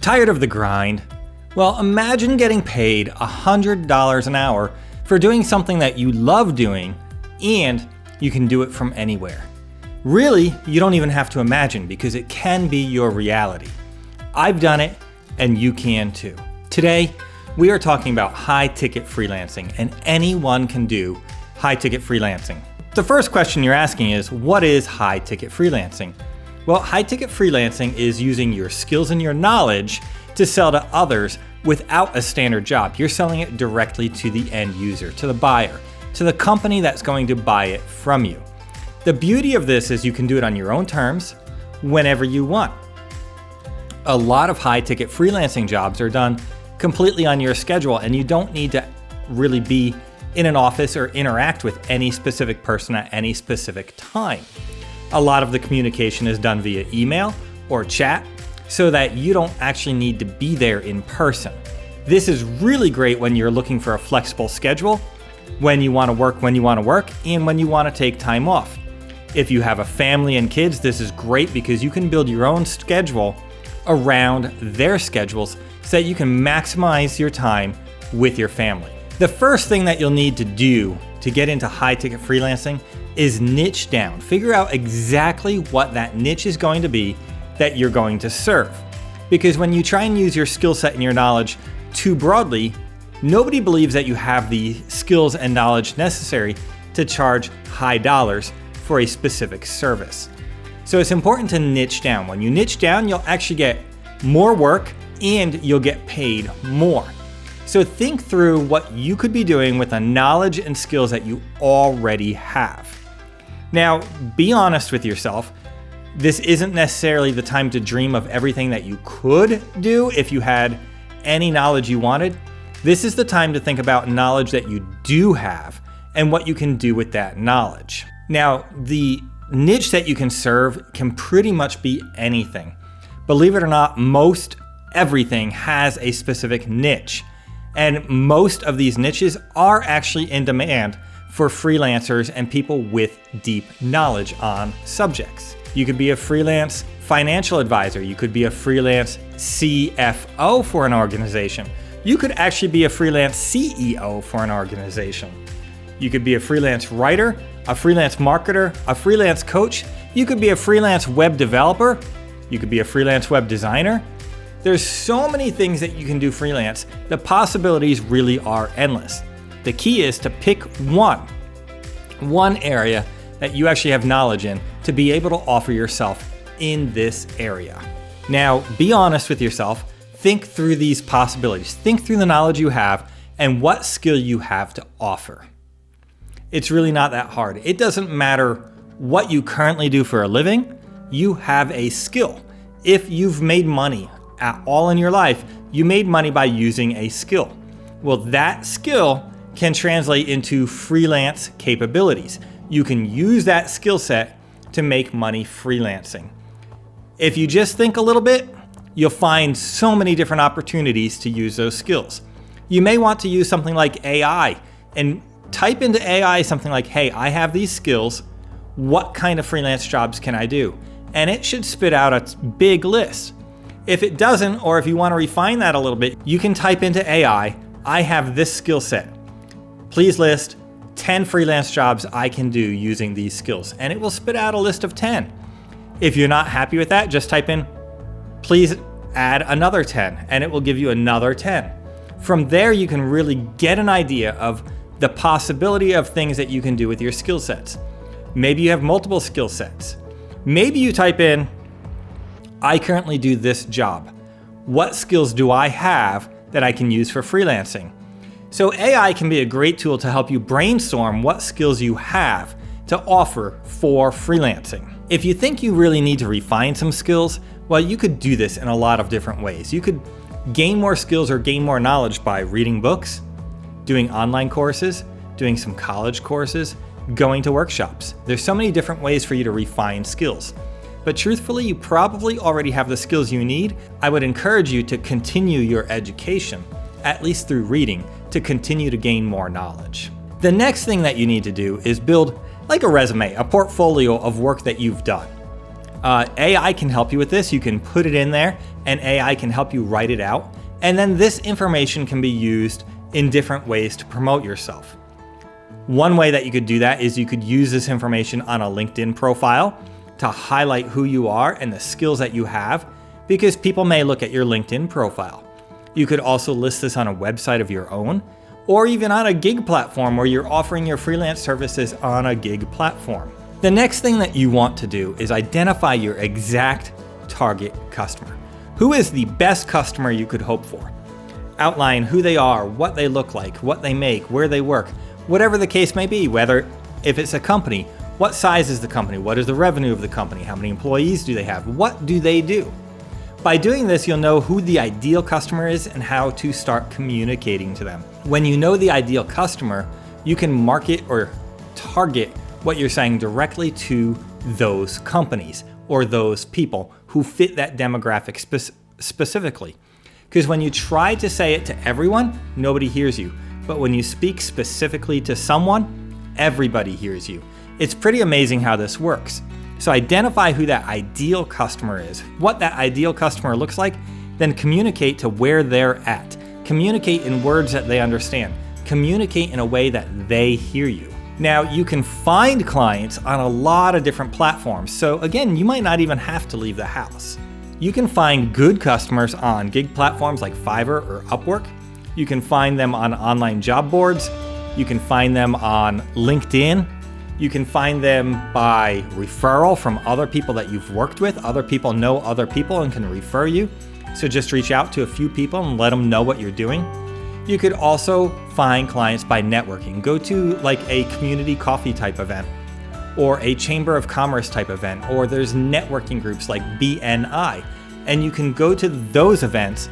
Tired of the grind? Well, imagine getting paid $100 an hour for doing something that you love doing and you can do it from anywhere. Really, you don't even have to imagine because it can be your reality. I've done it and you can too. Today, we are talking about high-ticket freelancing, and anyone can do high-ticket freelancing. The first question you're asking is, what is high-ticket freelancing? Well, high-ticket freelancing is using your skills and your knowledge to sell to others without a standard job. You're selling it directly to the end user, to the buyer, to the company that's going to buy it from you. The beauty of this is you can do it on your own terms, whenever you want. A lot of high-ticket freelancing jobs are done completely on your schedule, and you don't need to really be in an office or interact with any specific person at any specific time. A lot of the communication is done via email or chat so that you don't actually need to be there in person. This is really great when you're looking for a flexible schedule, when you want to work, and when you want to take time off. If you have a family and kids, this is great because you can build your own schedule around their schedules so that you can maximize your time with your family. The first thing that you'll need to do to get into high-ticket freelancing is niche down. Figure out exactly what that niche is going to be that you're going to serve. Because when you try and use your skill set and your knowledge too broadly, nobody believes that you have the skills and knowledge necessary to charge high dollars for a specific service. So it's important to niche down. When you niche down, you'll actually get more work and you'll get paid more. So think through what you could be doing with the knowledge and skills that you already have. Now, be honest with yourself. This isn't necessarily the time to dream of everything that you could do if you had any knowledge you wanted. This is the time to think about knowledge that you do have and what you can do with that knowledge. Now, the niche that you can serve can pretty much be anything. Believe it or not, most everything has a specific niche. And most of these niches are actually in demand for freelancers and people with deep knowledge on subjects. You could be a freelance financial advisor. You could be a freelance CFO for an organization. You could actually be a freelance CEO for an organization. You could be a freelance writer, a freelance marketer, a freelance coach. You could be a freelance web developer. You could be a freelance web designer. There's so many things that you can do freelance. The possibilities really are endless. The key is to pick one area that you actually have knowledge in to be able to offer yourself in this area. Now, be honest with yourself. Think through these possibilities. Think through the knowledge you have and what skill you have to offer. It's really not that hard. It doesn't matter what you currently do for a living. You have a skill. If you've made money at all in your life, you made money by using a skill. Well, that skill can translate into freelance capabilities. You can use that skill set to make money freelancing. If you just think a little bit, you'll find so many different opportunities to use those skills. You may want to use something like AI and type into AI something like, hey, I have these skills. What kind of freelance jobs can I do? And it should spit out a big list. If it doesn't, or if you want to refine that a little bit, you can type into AI, I have this skill set. Please list 10 freelance jobs I can do using these skills. And it will spit out a list of 10. If you're not happy with that, just type in, please add another 10, and it will give you another 10. From there, you can really get an idea of the possibility of things that you can do with your skill sets. Maybe you have multiple skill sets. Maybe you type in, I currently do this job. What skills do I have that I can use for freelancing? So AI can be a great tool to help you brainstorm what skills you have to offer for freelancing. If you think you really need to refine some skills, well, you could do this in a lot of different ways. You could gain more skills or gain more knowledge by reading books, doing online courses, doing some college courses, going to workshops. There's so many different ways for you to refine skills. But truthfully, you probably already have the skills you need. I would encourage you to continue your education, at least through reading, to continue to gain more knowledge. The next thing that you need to do is build like a resume, a portfolio of work that you've done. AI can help you with this. You can put it in there and AI can help you write it out. And then this information can be used in different ways to promote yourself. One way that you could do that is you could use this information on a LinkedIn profile to highlight who you are and the skills that you have, because people may look at your LinkedIn profile. You could also list this on a website of your own, or even on a gig platform where you're offering your freelance services on a gig platform. The next thing that you want to do is identify your exact target customer. Who is the best customer you could hope for? Outline who they are, what they look like, what they make, where they work, whatever the case may be, whether if it's a company, what size is the company, what is the revenue of the company, how many employees do they have, what do they do? By doing this, you'll know who the ideal customer is and how to start communicating to them. When you know the ideal customer, you can market or target what you're saying directly to those companies or those people who fit that demographic specifically. Because when you try to say it to everyone, nobody hears you. But when you speak specifically to someone, everybody hears you. It's pretty amazing how this works. So identify who that ideal customer is, what that ideal customer looks like, then communicate to where they're at. Communicate in words that they understand. Communicate in a way that they hear you. Now, you can find clients on a lot of different platforms. So again, you might not even have to leave the house. You can find good customers on gig platforms like Fiverr or Upwork. You can find them on online job boards. You can find them on LinkedIn. You can find them by referral from other people that you've worked with. Other people know other people and can refer you. So just reach out to a few people and let them know what you're doing. You could also find clients by networking. Go to like a community coffee type event or a chamber of commerce type event, or there's networking groups like BNI. And you can go to those events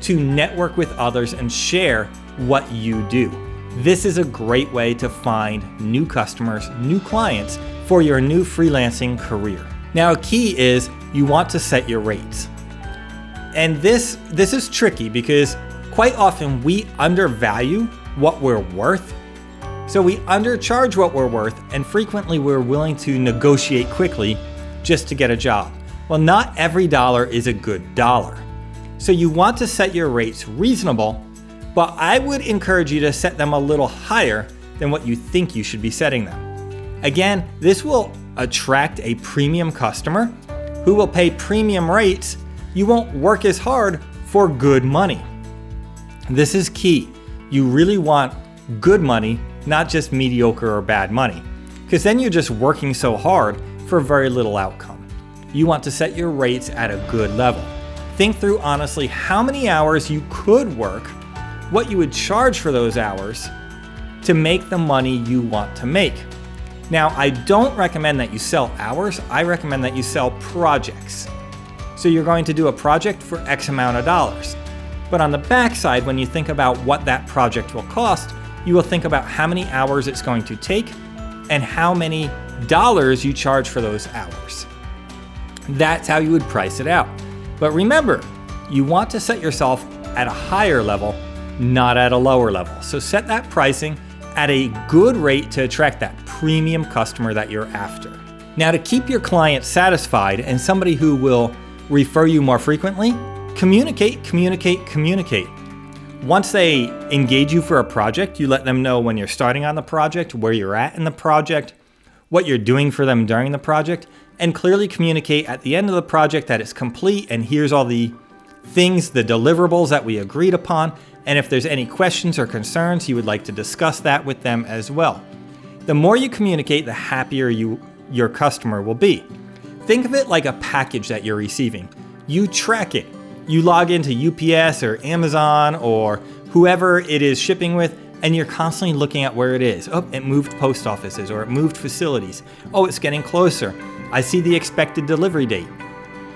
to network with others and share what you do. This is a great way to find new customers, new clients for your new freelancing career. Now, a key is you want to set your rates. And this is tricky because quite often we undervalue what we're worth. So we undercharge what we're worth, and frequently we're willing to negotiate quickly just to get a job. Well, not every dollar is a good dollar. So you want to set your rates reasonable, but I would encourage you to set them a little higher than what you think you should be setting them. Again, this will attract a premium customer who will pay premium rates. You won't work as hard for good money. This is key. You really want good money, not just mediocre or bad money, because then you're just working so hard for very little outcome. You want to set your rates at a good level. Think through honestly how many hours you could work, what you would charge for those hours to make the money you want to make. Now, I don't recommend that you sell hours. I recommend that you sell projects. So you're going to do a project for X amount of dollars. But on the backside, when you think about what that project will cost, you will think about how many hours it's going to take and how many dollars you charge for those hours. That's how you would price it out. But remember, you want to set yourself at a higher level, not at a lower level. So set that pricing at a good rate to attract that premium customer that you're after. Now, to keep your client satisfied and somebody who will refer you more frequently, communicate. Once they engage you for a project, you let them know when you're starting on the project, where you're at in the project, what you're doing for them during the project, and clearly communicate at the end of the project that it's complete and here's all the things, the deliverables that we agreed upon. And if there's any questions or concerns, you would like to discuss that with them as well. The more you communicate, the happier your customer will be. Think of it like a package that you're receiving. You track it. You log into UPS or Amazon or whoever it is shipping with, and you're constantly looking at where it is. Oh, it moved post offices or it moved facilities. Oh, it's getting closer. I see the expected delivery date.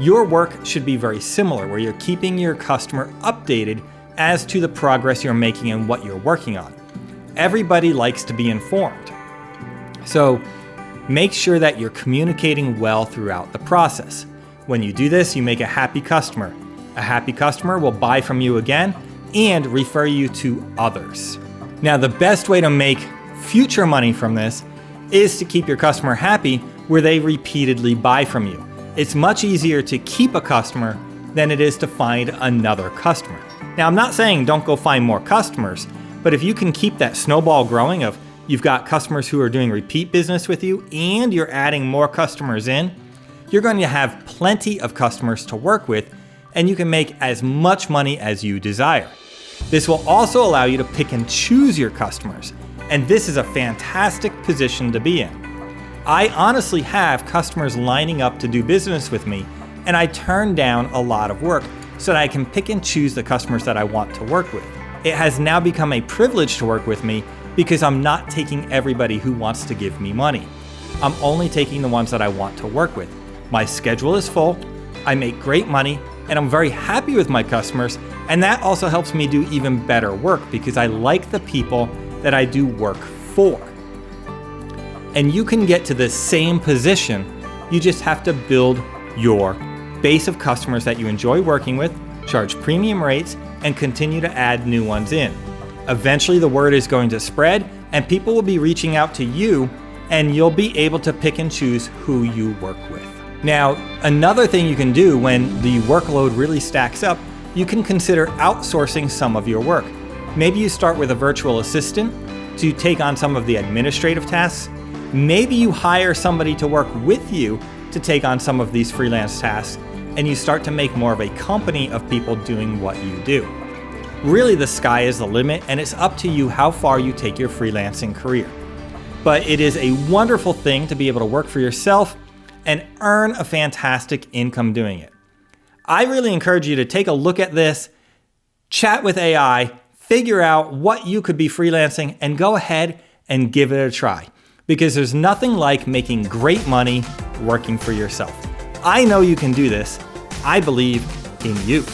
Your work should be very similar, where you're keeping your customer updated as to the progress you're making and what you're working on. Everybody likes to be informed. So make sure that you're communicating well throughout the process. When you do this, you make a happy customer. A happy customer will buy from you again and refer you to others. Now, the best way to make future money from this is to keep your customer happy where they repeatedly buy from you. It's much easier to keep a customer than it is to find another customer. Now, I'm not saying don't go find more customers, but if you can keep that snowball growing of you've got customers who are doing repeat business with you and you're adding more customers in, you're going to have plenty of customers to work with and you can make as much money as you desire. This will also allow you to pick and choose your customers, and this is a fantastic position to be in. I honestly have customers lining up to do business with me, and I turn down a lot of work so that I can pick and choose the customers that I want to work with. It has now become a privilege to work with me because I'm not taking everybody who wants to give me money. I'm only taking the ones that I want to work with. My schedule is full, I make great money, and I'm very happy with my customers, and that also helps me do even better work because I like the people that I do work for. And you can get to the same position, you just have to build your base of customers that you enjoy working with, charge premium rates, and continue to add new ones in. Eventually the word is going to spread and people will be reaching out to you and you'll be able to pick and choose who you work with. Now, another thing you can do when the workload really stacks up, you can consider outsourcing some of your work. Maybe you start with a virtual assistant to take on some of the administrative tasks. Maybe you hire somebody to work with you to take on some of these freelance tasks, and you start to make more of a company of people doing what you do. Really, the sky is the limit, and it's up to you how far you take your freelancing career. But it is a wonderful thing to be able to work for yourself and earn a fantastic income doing it. I really encourage you to take a look at this, chat with AI, figure out what you could be freelancing, and go ahead and give it a try. Because there's nothing like making great money working for yourself. I know you can do this. I believe in you.